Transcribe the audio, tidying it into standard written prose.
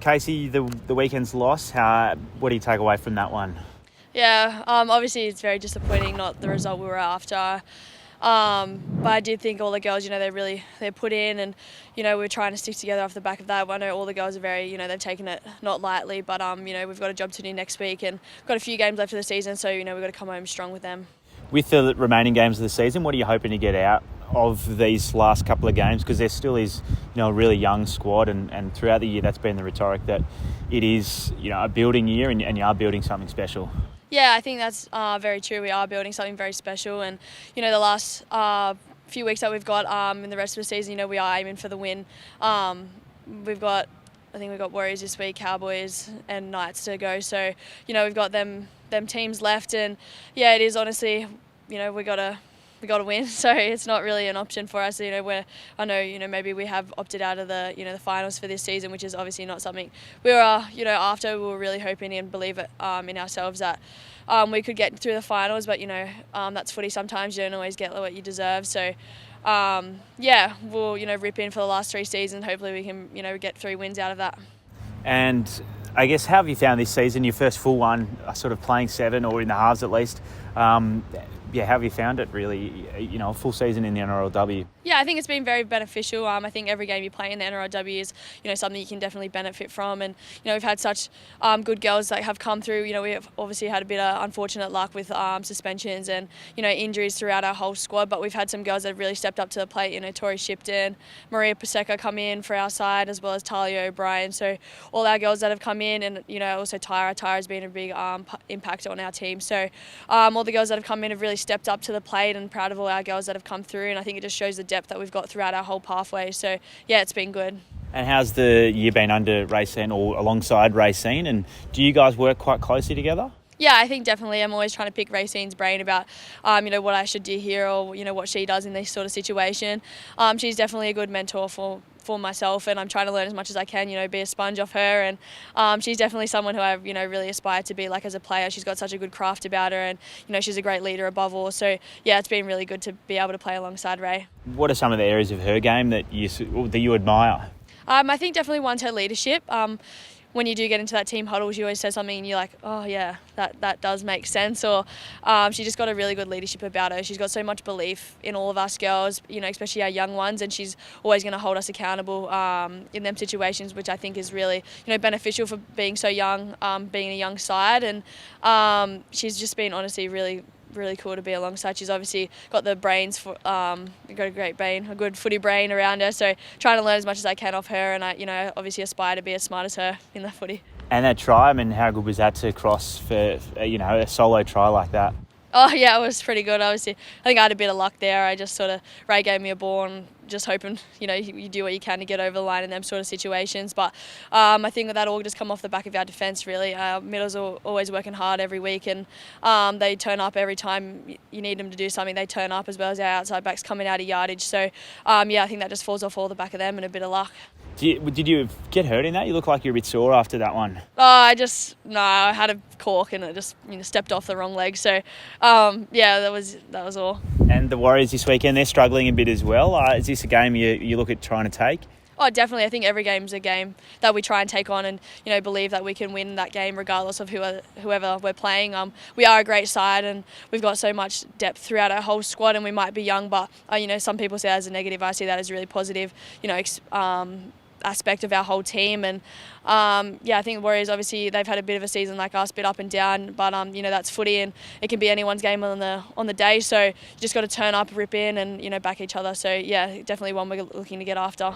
Kasey, the weekend's loss, what do you take away from that one? Yeah, obviously it's very disappointing, not the result we were after. But I did think all the girls, they put in, and we're trying to stick together off the back of that. I know all the girls are very, they've taken it not lightly, but we've got a job to do next week, and we've got a few games left of the season, so we've got to come home strong with them. With the remaining games of the season, what are you hoping to get out of these last couple of games? Because there still is, a really young squad, and throughout the year that's been the rhetoric that it is, a building year, and you are building something special. Yeah, I think that's very true. We are building something very special, and the last few weeks that we've got in the rest of the season, we are aiming for the win. I think we've got Warriors this week, Cowboys and Knights to go. So we've got them teams left, and yeah, it is honestly, we got to win. So it's not really an option for us. I know maybe we have opted out of the the finals for this season, which is obviously not something we were after. We were really hoping and believe it in ourselves that we could get through the finals. But that's footy. Sometimes you don't always get what you deserve. So we'll rip in for the last 3 seasons. Hopefully we can get 3 wins out of that. And I guess, how have you found this season? Your first full one, sort of playing 7 or in the halves at least. How have you found it, really, a full season in the NRLW? Yeah, I think it's been very beneficial. I think every game you play in the NRLW is, something you can definitely benefit from. And, we've had such good girls that have come through. We have obviously had a bit of unfortunate luck with suspensions and, injuries throughout our whole squad. But we've had some girls that have really stepped up to the plate. Tori Shipton, Maria Paseka come in for our side, as well as Talia O'Brien. So all our girls that have come in, and, also Tyra's been a big impact on our team. So all the girls that have come in have really stepped up to the plate, and proud of all our girls that have come through, and I think it just shows the depth that we've got throughout our whole pathway. So yeah, it's been good. And how's the year been under Racine, or alongside Racine, and do you guys work quite closely together? Yeah, I think definitely. I'm always trying to pick Racine's brain about, what I should do here, or, what she does in this sort of situation. She's definitely a good mentor for myself, and I'm trying to learn as much as I can, be a sponge off her. And she's definitely someone who I, really aspire to be like as a player. She's got such a good craft about her, and, she's a great leader above all. So, yeah, it's been really good to be able to play alongside Ray. What are some of the areas of her game that you admire? I think definitely one's her leadership. When you do get into that team huddle, she always says something and you're like, oh yeah, that does make sense. Or she just got a really good leadership about her. She's got so much belief in all of us girls, especially our young ones, and she's always going to hold us accountable in them situations, which I think is really beneficial for being so young, being a young side. And she's just been honestly really cool to be alongside. She's obviously got the brains for got a great brain, a good footy brain around her, so trying to learn as much as I can off her, and I obviously aspire to be as smart as her in the footy. And that try, how good was that to cross for a solo try like that? Oh yeah, it was pretty good. Obviously, I think I had a bit of luck there. I just Ray gave me a ball and just hoping, you do what you can to get over the line in them sort of situations. But I think that all just come off the back of our defence, really. Middles are always working hard every week, and they turn up every time you need them to do something. They turn up, as well as our outside backs coming out of yardage. So, I think that just falls off all the back of them and a bit of luck. Did you get hurt in that? You look like you're a bit sore after that one. I had a cork and it just stepped off the wrong leg. So, that was all. And the Warriors this weekend, they're struggling a bit as well. Is this a game you look at trying to take? Oh, definitely. I think every game's a game that we try and take on, and believe that we can win that game regardless of whoever we're playing. We are a great side, and we've got so much depth throughout our whole squad, and we might be young, but some people see that as a negative. I see that as a really positive. Aspect of our whole team, and I think the Warriors, obviously they've had a bit of a season like us, bit up and down, but that's footy, and it can be anyone's game on the day, so you just got to turn up, rip in, and back each other. So yeah, definitely one we're looking to get after.